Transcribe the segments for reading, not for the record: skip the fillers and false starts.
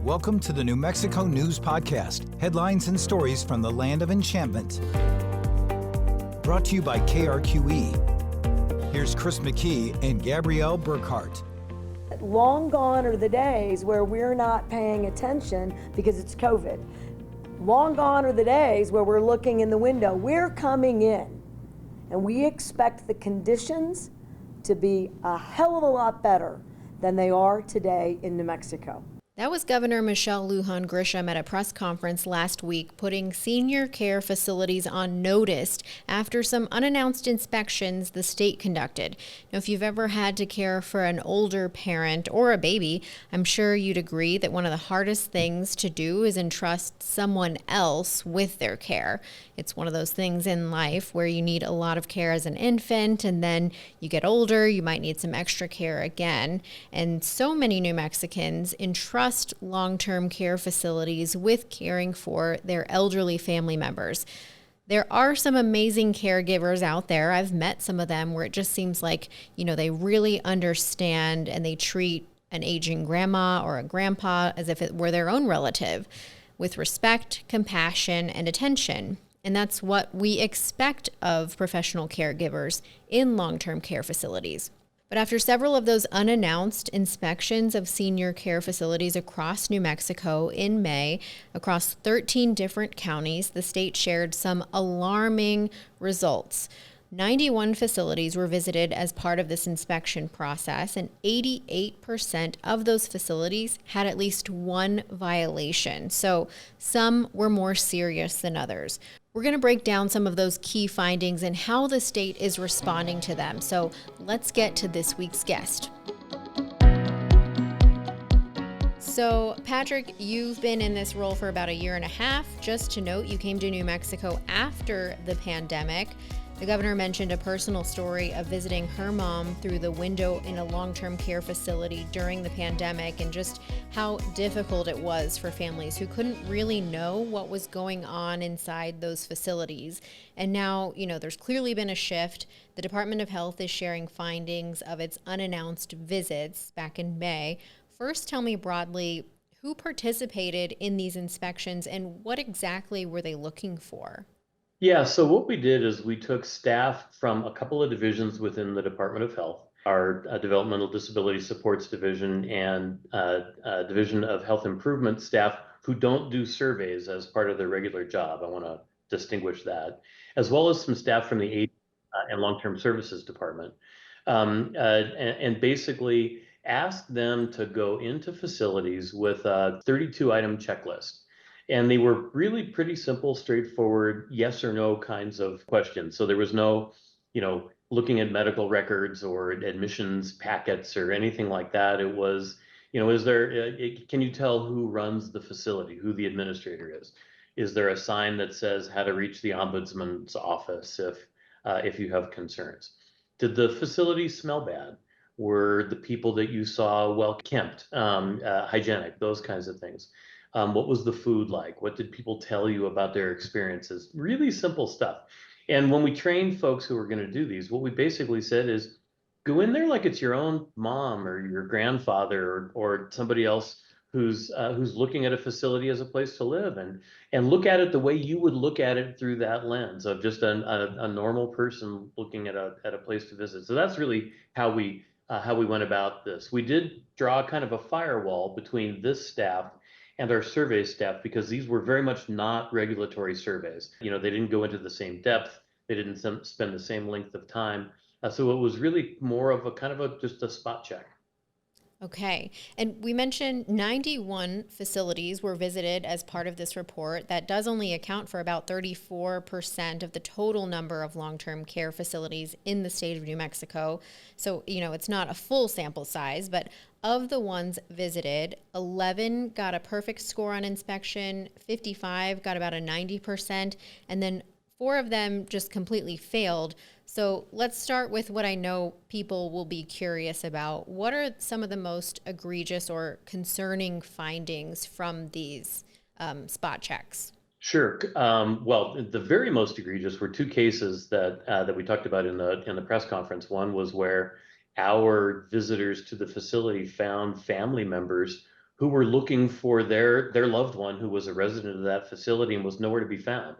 Welcome to the New Mexico News Podcast, headlines and stories from the land of enchantment. Brought to you by KRQE. Here's Chris McKee and Gabrielle Burkhart. Long gone are the days where we're not paying attention because it's COVID. Long gone are the days where we're looking in the window. We're coming in, and we expect the conditions to be a hell of a lot better than they are today in New Mexico. That was Governor Michelle Lujan Grisham at a press conference last week, putting senior care facilities on notice after some unannounced inspections the state conducted. Now, if you've ever had to care for an older parent or a baby, I'm sure you'd agree that one of the hardest things to do is entrust someone else with their care. It's one of those things in life where you need a lot of care as an infant, and then you get older, you might need some extra care again. And so many New Mexicans entrust long-term care facilities with caring for their elderly family members. There are some amazing caregivers out there. I've met some of them where it just seems like, they really understand and they treat an aging grandma or a grandpa as if it were their own relative, with respect, compassion, and attention. And that's what we expect of professional caregivers in long-term care facilities. But after several of those unannounced inspections of senior care facilities across New Mexico in May, across 13 different counties, the state shared some alarming results. 91 facilities were visited as part of this inspection process, and 88% of those facilities had at least one violation. So some were more serious than others. We're going to break down some of those key findings and how the state is responding to them. So let's get to this week's guest. So, Patrick, you've been in this role for about a year and a half. Just to note, you came to New Mexico after the pandemic. The governor mentioned a personal story of visiting her mom through the window in a long-term care facility during the pandemic, and just how difficult it was for families who couldn't really know what was going on inside those facilities. And now, there's clearly been a shift. The Department of Health is sharing findings of its unannounced visits back in May. First, tell me broadly, who participated in these inspections and what exactly were they looking for? Yeah, so what we did is we took staff from a couple of divisions within the Department of Health, our Developmental Disability Supports Division and Division of Health Improvement staff who don't do surveys as part of their regular job. I want to distinguish that, as well as some staff from the Aid and Long-Term Services Department, and basically asked them to go into facilities with a 32-item checklist. And they were really pretty simple, straightforward, yes or no kinds of questions. So there was no, looking at medical records or admissions packets or anything like that. It was, can you tell who runs the facility, who the administrator is? Is there a sign that says how to reach the ombudsman's office if you have concerns? Did the facility smell bad? Were the people that you saw well kempt, hygienic, those kinds of things? What was the food like? What did people tell you about their experiences? Really simple stuff. And when we trained folks who were going to do these, what we basically said is go in there like it's your own mom or your grandfather or somebody else who's looking at a facility as a place to live, and look at it the way you would look at it through that lens of just a normal person looking at a place to visit. So that's really how we went about this. We did draw kind of a firewall between this staff and our survey staff, because these were very much not regulatory surveys. They didn't go into the same depth. They didn't spend the same length of time. So it was really more of a kind of just a spot check. Okay. And we mentioned 91 facilities were visited as part of this report. That does only account for about 34% of the total number of long-term care facilities in the state of New Mexico. So, it's not a full sample size, but of the ones visited, 11 got a perfect score on inspection, 55 got about a 90%, and then 4 of them just completely failed. So let's start with what I know people will be curious about. What are some of the most egregious or concerning findings from these spot checks? Sure. Well, the very most egregious were 2 cases that we talked about in the press conference. One was where our visitors to the facility found family members who were looking for their loved one who was a resident of that facility and was nowhere to be found.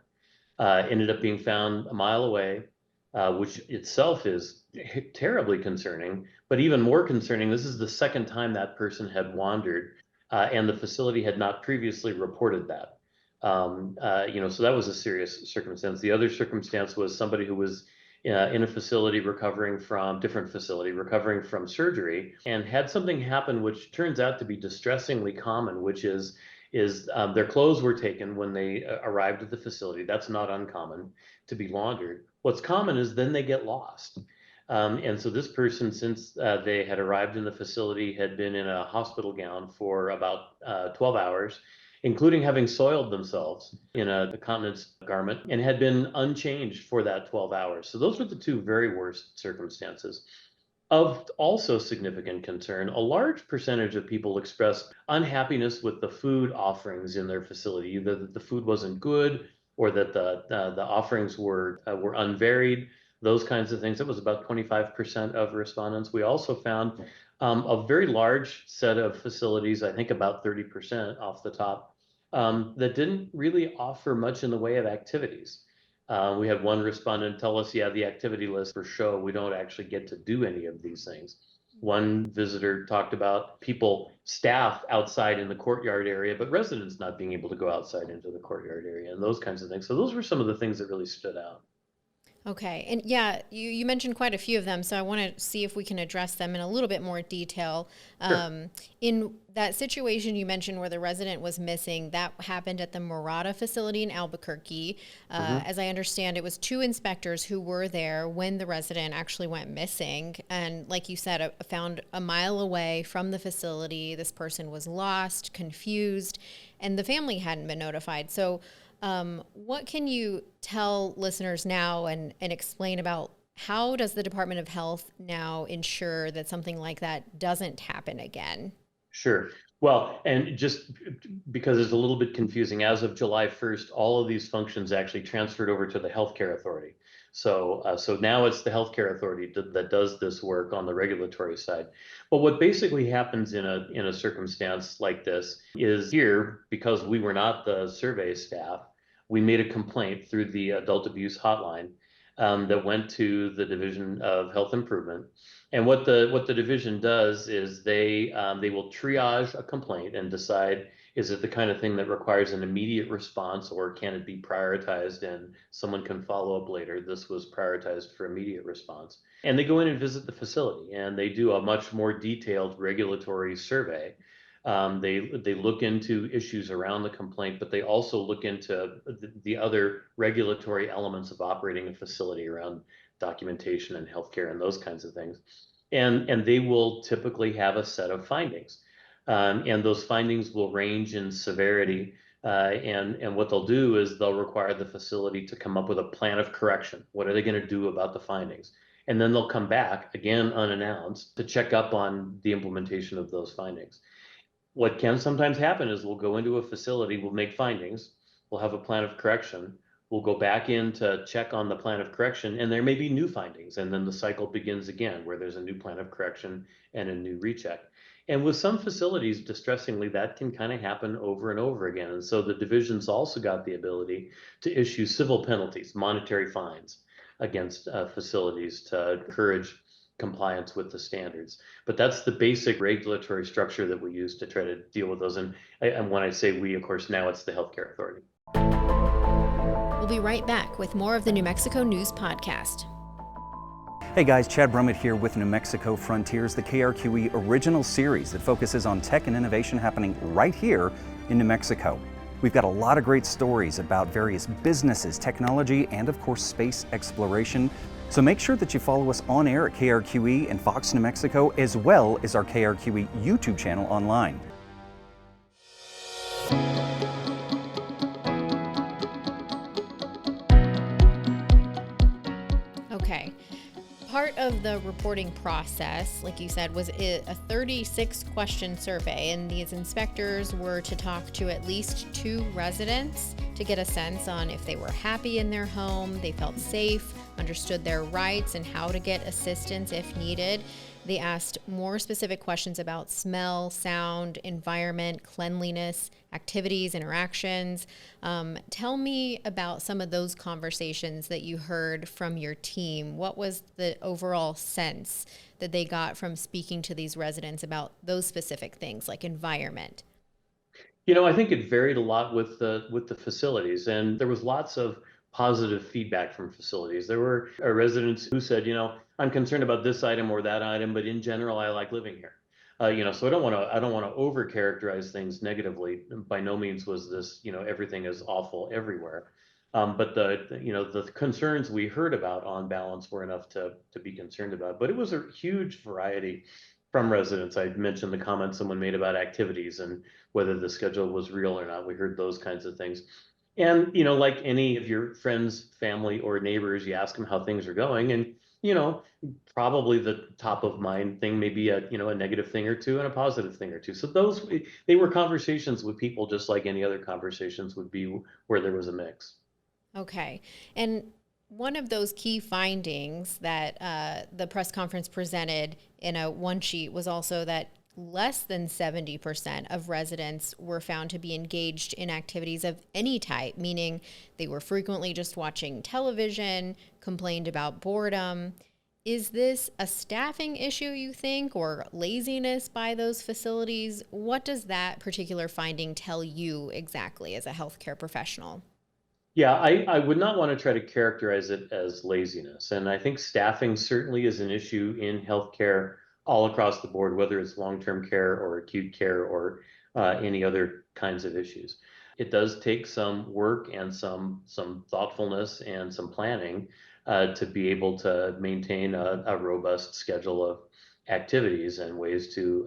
Ended up being found a mile away, which itself is terribly concerning. But even more concerning, this is the second time that person had wandered, and the facility had not previously reported that. So that was a serious circumstance. The other circumstance was somebody who was in a facility recovering from surgery, and had something happen which turns out to be distressingly common, which is their clothes were taken when they arrived at the facility. That's not uncommon to be laundered. What's common is then they get lost. And so this person, since they had arrived in the facility, had been in a hospital gown for about 12 hours, including having soiled themselves in a continence garment, and had been unchanged for that 12 hours. So those were the two very worst circumstances. Of also significant concern, a large percentage of people expressed unhappiness with the food offerings in their facility, either that the food wasn't good or that the offerings were unvaried, those kinds of things. It was about 25% of respondents. We also found a very large set of facilities, I think about 30% off the top, that didn't really offer much in the way of activities. We had one respondent tell us, yeah, the activity list for show, we don't actually get to do any of these things. One visitor talked about staff outside in the courtyard area, but residents not being able to go outside into the courtyard area and those kinds of things. So those were some of the things that really stood out. Okay. And yeah, you mentioned quite a few of them, so I want to see if we can address them in a little bit more detail. Sure. In that situation you mentioned where the resident was missing, that happened at the Murata facility in Albuquerque. As I understand, it was 2 inspectors who were there when the resident actually went missing. And like you said, found a mile away from the facility. This person was lost, confused, and the family hadn't been notified. So what can you tell listeners now and explain about how does the Department of Health now ensure that something like that doesn't happen again? Sure. Well, and just because it's a little bit confusing, as of July 1st, all of these functions actually transferred over to the Healthcare Authority. So now it's the Healthcare Authority that does this work on the regulatory side. But what basically happens in a circumstance like this is here, because we were not the survey staff, we made a complaint through the adult abuse hotline that went to the Division of Health Improvement. And what the division does is they will triage a complaint and decide, is it the kind of thing that requires an immediate response, or can it be prioritized and someone can follow up later? This was prioritized for immediate response. And they go in and visit the facility, and they do a much more detailed regulatory survey. They look into issues around the complaint, but they also look into the other regulatory elements of operating a facility around documentation and healthcare and those kinds of things. And they will typically have a set of findings. And those findings will range in severity. And what they'll do is they'll require the facility to come up with a plan of correction. What are they going to do about the findings? And then they'll come back, again unannounced, to check up on the implementation of those findings. What can sometimes happen is we'll go into a facility, we'll make findings, we'll have a plan of correction, we'll go back in to check on the plan of correction, and there may be new findings, and then the cycle begins again where there's a new plan of correction and a new recheck. And with some facilities, distressingly, that can kind of happen over and over again. And so the division's also got the ability to issue civil penalties, monetary fines against facilities to encourage compliance with the standards. But that's the basic regulatory structure that we use to try to deal with those. And when I say we, of course, now it's the Healthcare Authority. We'll be right back with more of the New Mexico News Podcast. Hey guys, Chad Brummett here with New Mexico Frontiers, the KRQE original series that focuses on tech and innovation happening right here in New Mexico. We've got a lot of great stories about various businesses, technology, and of course space exploration. So make sure that you follow us on air at KRQE and Fox New Mexico, as well as our KRQE YouTube channel online. Okay. Part of the reporting process, like you said, was a 36-question survey, and these inspectors were to talk to at least 2 residents to get a sense on if they were happy in their home, they felt safe, understood their rights, and how to get assistance if needed. They asked more specific questions about smell, sound, environment, cleanliness, activities, interactions. Tell me about some of those conversations that you heard from your team. What was the overall sense that they got from speaking to these residents about those specific things like environment? I think it varied a lot with the facilities, and there was lots of positive feedback from facilities. There were residents who said, I'm concerned about this item or that item, but in general, I like living here. So I don't want to over characterize things negatively. By no means was this, everything is awful everywhere. But the concerns we heard about on balance were enough to be concerned about. But it was a huge variety from residents. I mentioned the comments someone made about activities and whether the schedule was real or not. We heard those kinds of things. And, like any of your friends, family, or neighbors, you ask them how things are going. And, probably the top of mind thing may be a negative thing or two and a positive thing or two. So they were conversations with people just like any other conversations would be where there was a mix. Okay. And one of those key findings that the press conference presented in a one sheet was also that less than 70% of residents were found to be engaged in activities of any type, meaning they were frequently just watching television, complained about boredom. Is this a staffing issue, you think, or laziness by those facilities? What does that particular finding tell you exactly as a healthcare professional? Yeah, I would not want to try to characterize it as laziness. And I think staffing certainly is an issue in healthcare all across the board, whether it's long-term care or acute care or any other kinds of issues. It does take some work and some thoughtfulness and some planning to be able to maintain a robust schedule of activities and ways to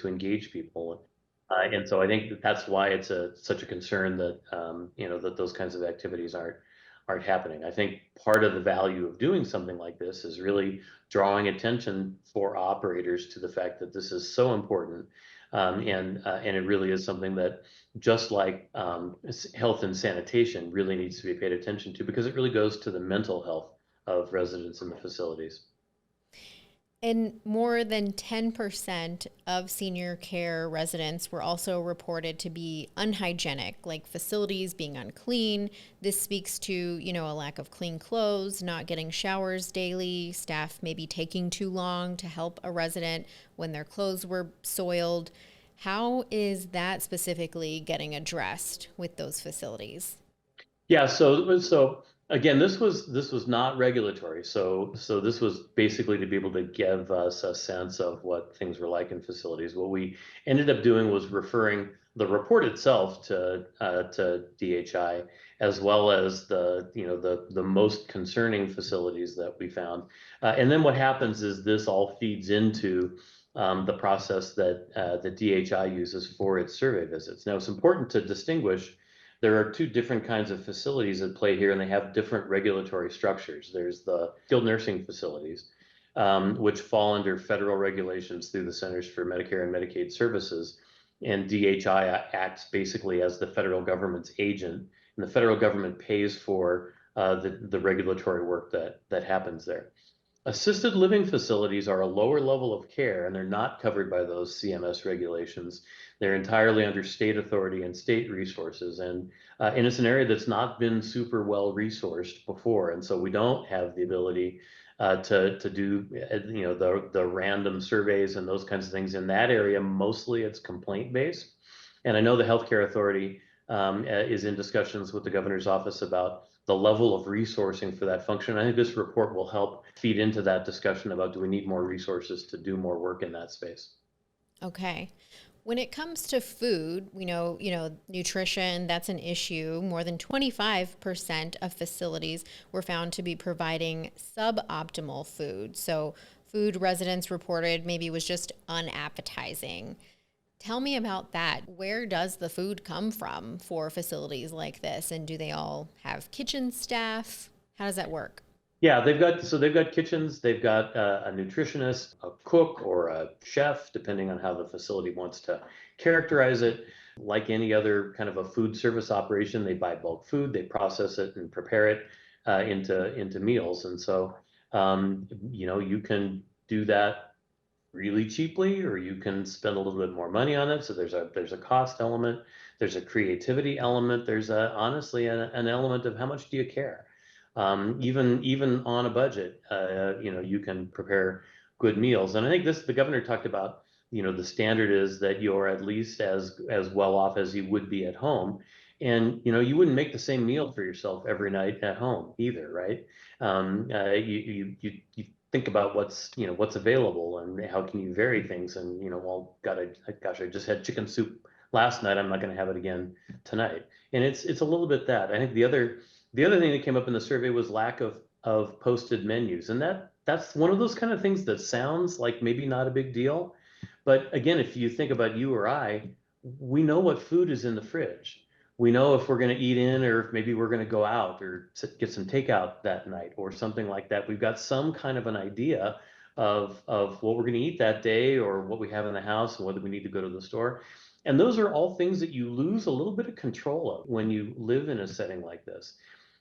engage people. And so I think that's why it's such a concern that that those kinds of activities aren't happening. I think part of the value of doing something like this is really drawing attention for operators to the fact that this is so important, and it really is something that just like health and sanitation really needs to be paid attention to because it really goes to the mental health of residents in the facilities. And more than 10% of senior care residents were also reported to be unhygienic, like facilities being unclean. This speaks to, a lack of clean clothes, not getting showers daily, staff maybe taking too long to help a resident when their clothes were soiled. How is that specifically getting addressed with those facilities? Yeah, so again, this was not regulatory. So this was basically to be able to give us a sense of what things were like in facilities. What we ended up doing was referring the report itself to DHI, as well as the most concerning facilities that we found. And then what happens is this all feeds into the process that the DHI uses for its survey visits. Now, it's important to distinguish there are two different kinds of facilities at play here, and they have different regulatory structures. There's the skilled nursing facilities, which fall under federal regulations through the Centers for Medicare and Medicaid Services. And DHI acts basically as the federal government's agent, and the federal government pays for the regulatory work that happens there. Assisted living facilities are a lower level of care, and they're not covered by those CMS regulations. They're entirely under state authority and state resources, and it's an area that's not been super well resourced before, and so we don't have the ability to do the random surveys and those kinds of things in that area. Mostly, it's complaint based, and I know the healthcare authority is in discussions with the governor's office about the level of resourcing for that function. I think this report will help feed into that discussion about do we need more resources to do more work in that space. Okay. When it comes to food, we know, nutrition, that's an issue. More than 25% of facilities were found to be providing suboptimal food. So food residents reported maybe was just unappetizing. Tell me about that. Where does the food come from for facilities like this? And do they all have kitchen staff? How does that work? Yeah, they've got kitchens, they've got a nutritionist, a cook, or a chef, depending on how the facility wants to characterize it. Like any other kind of a food service operation, they buy bulk food, they process it and prepare it into meals. And so, you can do that really cheaply, or you can spend a little bit more money on it. So there's a cost element, there's a creativity element, there's honestly an element of how much do you care. Even on a budget, you can prepare good meals. And I think the governor talked about, the standard is that you're at least as well off as you would be at home. And you wouldn't make the same meal for yourself every night at home either, right? You think about what's available and how can you vary things. And well, gosh, I just had chicken soup last night. I'm not going to have it again tonight. And it's a little bit that. I think the other thing that came up in the survey was lack of posted menus, and that's one of those kind of things that sounds like maybe not a big deal, but again, if you think about you or I, we know what food is in the fridge. We know if we're going to eat in, or if maybe we're going to go out or get some takeout that night or something like that. We've got some kind of an idea of what we're going to eat that day, or what we have in the house, and whether we need to go to the store. And those are all things that you lose a little bit of control of when you live in a setting like this.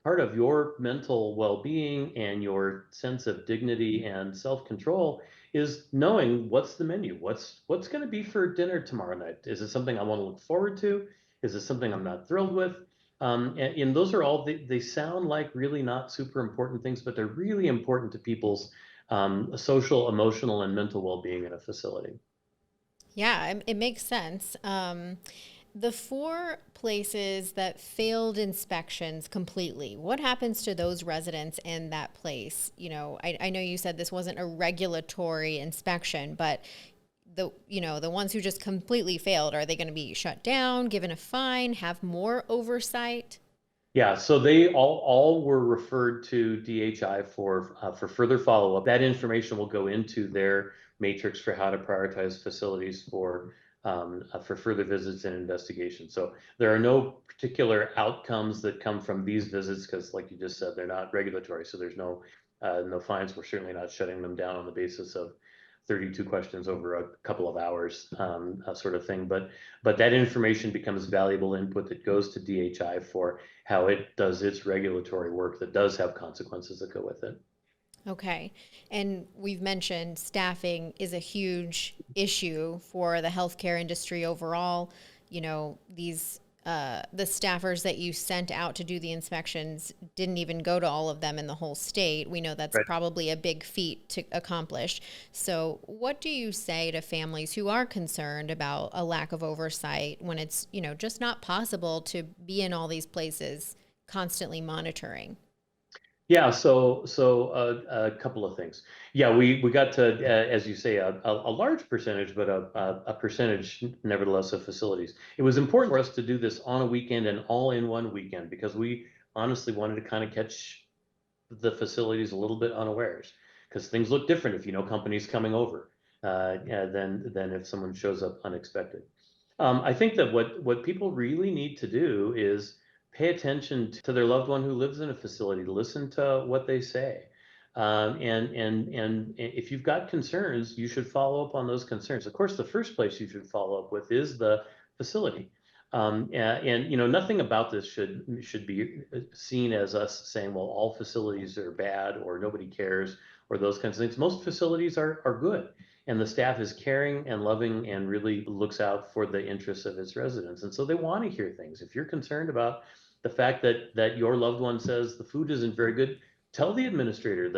Part of your mental well-being and your sense of dignity and self-control is knowing what's the menu, what's going to be for dinner tomorrow night. Is it something I want to look forward to? Is it something I'm not thrilled with? And those are all, they sound like really not super important things, but they're really important to people's social, emotional, and mental well-being in a facility. Yeah, it makes sense. The 4 places that failed inspections completely, what happens to those residents in that place? I know you said this wasn't a regulatory inspection, but the ones who just completely failed, are they going to be shut down, given a fine, have more oversight? Yeah, so they all were referred to DHI for further follow-up. That information will go into their matrix for how to prioritize facilities for further visits and investigations. So there are no particular outcomes that come from these visits because, like you just said, they're not regulatory. So there's no fines. We're certainly not shutting them down on the basis of 32 questions over a couple of hours, sort of thing. But that information becomes valuable input that goes to DHI for how it does its regulatory work that does have consequences that go with it. Okay. And we've mentioned staffing is a huge issue for the healthcare industry overall. The staffers that you sent out to do the inspections didn't even go to all of them in the whole state. We know that's Right. probably a big feat to accomplish. So what do you say to families who are concerned about a lack of oversight when it's, just not possible to be in all these places constantly monitoring? Yeah, so a couple of things. Yeah, we got to, as you say, a large percentage, but a percentage nevertheless of facilities. It was important for us to do this on a weekend and all in one weekend because we honestly wanted to kind of catch the facilities a little bit unawares because things look different if you know companies coming over than if someone shows up unexpected. I think that what people really need to do is pay attention to their loved one who lives in a facility, listen to what they say. And if you've got concerns, you should follow up on those concerns. Of course, the first place you should follow up with is the facility. Nothing about this should be seen as us saying, well, all facilities are bad or nobody cares or those kinds of things. Most facilities are good, and the staff is caring and loving and really looks out for the interests of its residents. And so they want to hear things. If you're concerned about the fact that your loved one says the food isn't very good, tell the administrator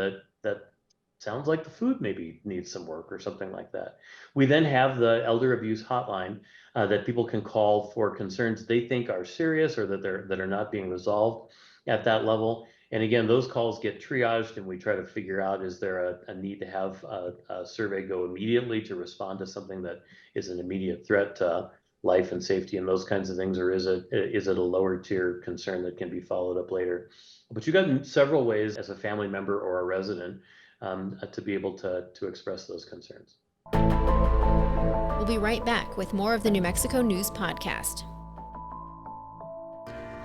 that sounds like the food maybe needs some work or something like that. We then have the elder abuse hotline that people can call for concerns they think are serious or that are not being resolved at that level. And again, those calls get triaged and we try to figure out, is there a need to have a survey go immediately to respond to something that is an immediate threat to life and safety and those kinds of things, or is it a lower tier concern that can be followed up later? But you've got several ways as a family member or a resident to be able to express those concerns. We'll be right back with more of the New Mexico News Podcast.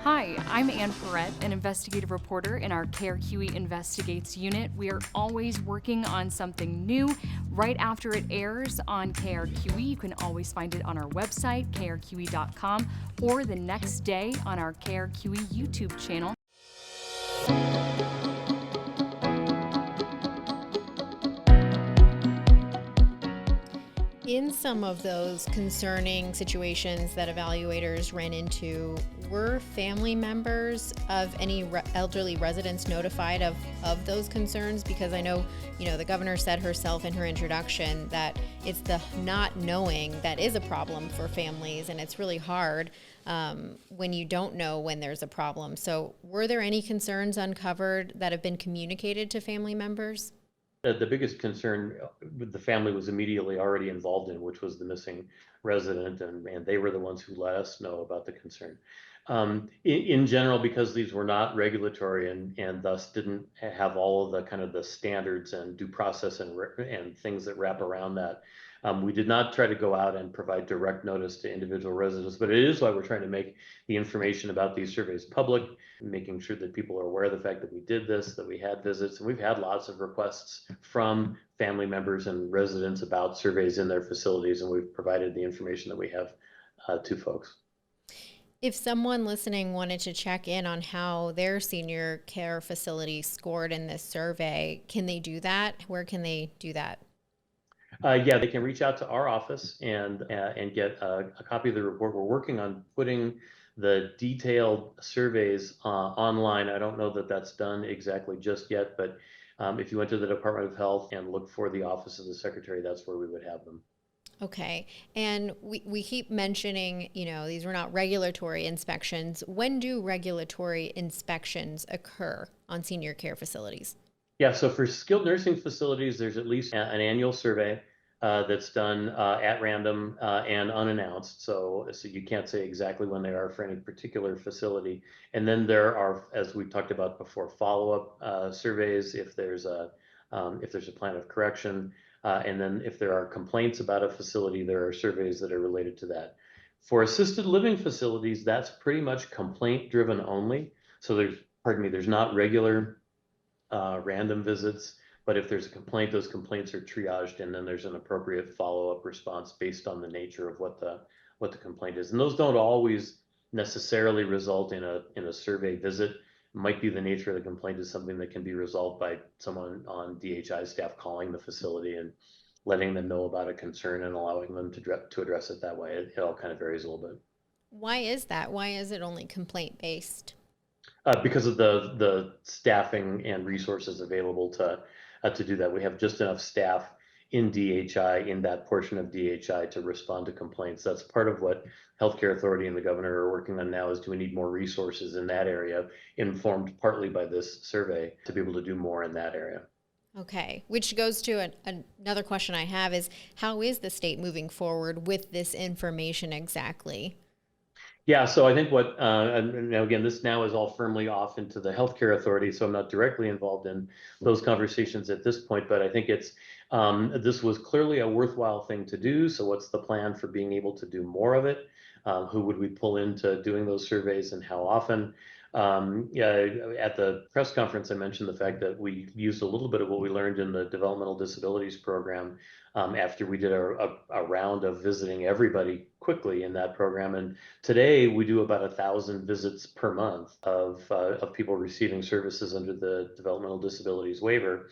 Hi, I'm Ann Perrette, an investigative reporter in our KRQE Investigates unit. We are always working on something new. Right after it airs on KRQE, you can always find it on our website, krqe.com, or the next day on our KRQE YouTube channel. In some of those concerning situations that evaluators ran into, were family members of any elderly residents notified of those concerns? Because I know, the governor said herself in her introduction that it's the not knowing that is a problem for families, and it's really hard when you don't know when there's a problem. So were there any concerns uncovered that have been communicated to family members? The biggest concern with the family was immediately already involved in, which was the missing resident, and they were the ones who let us know about the concern. In general, because these were not regulatory and thus didn't have all of the kind of the standards and due process and things that wrap around that, we did not try to go out and provide direct notice to individual residents, but it is why we're trying to make the information about these surveys public, making sure that people are aware of the fact that we did this, that we had visits, and we've had lots of requests from family members and residents about surveys in their facilities, and we've provided the information that we have to folks. If someone listening wanted to check in on how their senior care facility scored in this survey, can they do that? Where can they do that? Yeah, they can reach out to our office and get a copy of the report. We're working on putting the detailed surveys online. I don't know that that's done exactly just yet, but if you went to the Department of Health and looked for the Office of the Secretary, that's where we would have them. Okay. And we keep mentioning, these were not regulatory inspections. When do regulatory inspections occur on senior care facilities? Yeah, so for skilled nursing facilities, there's at least an annual survey that's done at random and unannounced. So you can't say exactly when they are for any particular facility. And then there are, as we talked about before, follow-up surveys if there's a plan of correction. And then if there are complaints about a facility, there are surveys that are related to that. For assisted living facilities, that's pretty much complaint driven only. So there's not regular random visits, but if there's a complaint, those complaints are triaged, and then there's an appropriate follow-up response based on the nature of what the complaint is. And those don't always necessarily result in a survey visit. It might be the nature of the complaint is something that can be resolved by someone on DHI staff calling the facility and letting them know about a concern and allowing them to address it that way. It all kind of varies a little bit. Why is that? Why is it only complaint based? Because of the staffing and resources available to do that. We have just enough staff in DHI, in that portion of DHI, to respond to complaints. That's part of what Healthcare Authority and the governor are working on now, is do we need more resources in that area, informed partly by this survey, to be able to do more in that area. Okay, which goes to another question I have is, how is the state moving forward with this information exactly? Yeah, so I think and now again, this now is all firmly off into the Healthcare Authority, so I'm not directly involved in those conversations at this point, but I think this was clearly a worthwhile thing to do. So what's the plan for being able to do more of it? Who would we pull into doing those surveys and how often? Yeah, at the press conference, I mentioned the fact that we used a little bit of what we learned in the developmental disabilities program after we did a round of visiting everybody quickly in that program. And today we do about 1,000 visits per month of people receiving services under the developmental disabilities waiver.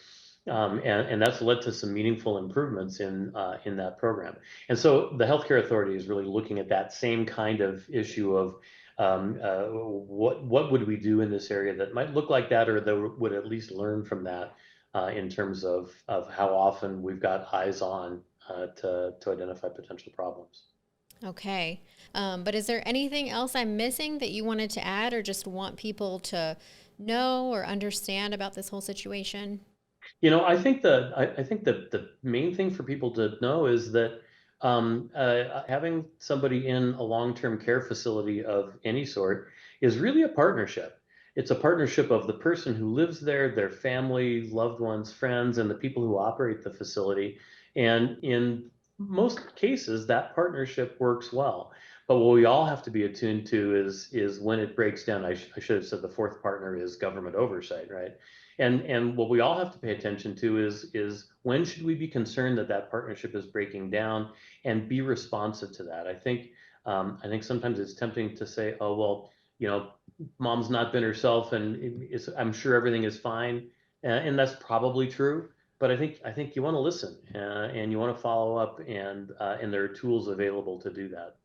And that's led to some meaningful improvements in that program. And so the Healthcare Authority is really looking at that same kind of issue of what would we do in this area that might look like that, or that would at least learn from that in terms of how often we've got eyes on to identify potential problems. Okay, but is there anything else I'm missing that you wanted to add, or just want people to know or understand about this whole situation? I think the main thing for people to know is that having somebody in a long-term care facility of any sort is really a partnership. It's a partnership of the person who lives there, their family, loved ones, friends, and the people who operate the facility. And in most cases, that partnership works well. But what we all have to be attuned to is when it breaks down. I should have said the fourth partner is government oversight, right? And what we all have to pay attention to is when should we be concerned that partnership is breaking down, and be responsive to that. I think sometimes it's tempting to say, oh well, mom's not been herself, and I'm sure everything is fine, and that's probably true. but I think you want to listen and you want to follow up, and there are tools available to do that.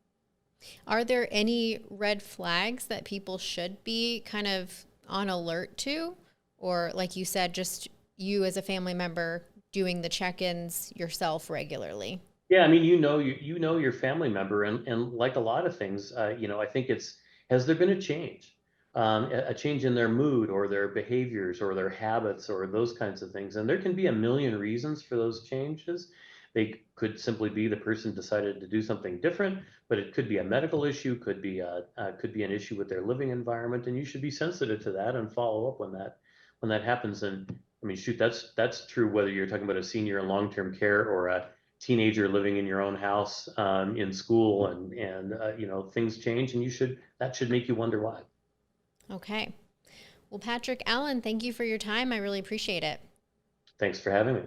Are there any red flags that people should be kind of on alert to? Or like you said, just you as a family member doing the check-ins yourself regularly? Yeah, I mean, you know your family member, and like a lot of things, I think has there been a change, a change in their mood or their behaviors or their habits or those kinds of things, and there can be a million reasons for those changes. They could simply be the person decided to do something different, but it could be a medical issue, could be an issue with their living environment, and you should be sensitive to that and follow up when that happens. And I mean, shoot, that's true whether you're talking about a senior in long-term care or a teenager living in your own house, in school, and things change, and that should make you wonder why. Okay. Well, Patrick Allen, thank you for your time. I really appreciate it. Thanks for having me.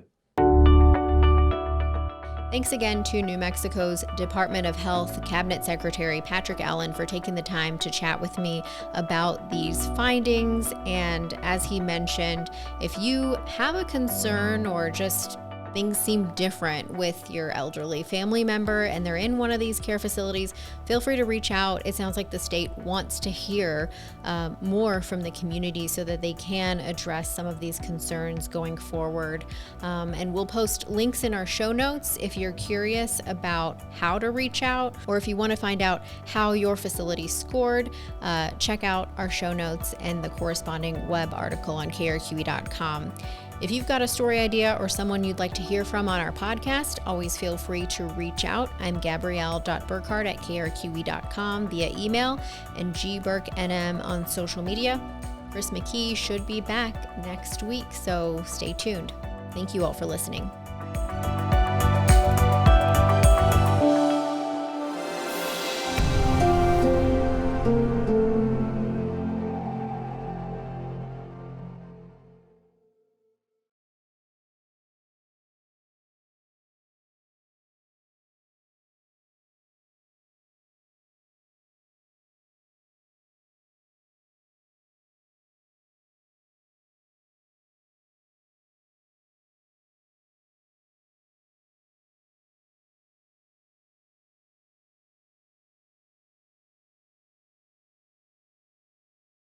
Thanks again to New Mexico's Department of Health Cabinet Secretary Patrick Allen for taking the time to chat with me about these findings. And as he mentioned, if you have a concern or just things seem different with your elderly family member and they're in one of these care facilities, feel free to reach out. It sounds like the state wants to hear more from the community so that they can address some of these concerns going forward. And we'll post links in our show notes if you're curious about how to reach out, or if you want to find out how your facility scored, check out our show notes and the corresponding web article on krqe.com. If you've got a story idea or someone you'd like to hear from on our podcast, always feel free to reach out. I'm Gabrielle.Burkhart@krqe.com via email and gburknm on social media. Chris McKee should be back next week, so stay tuned. Thank you all for listening.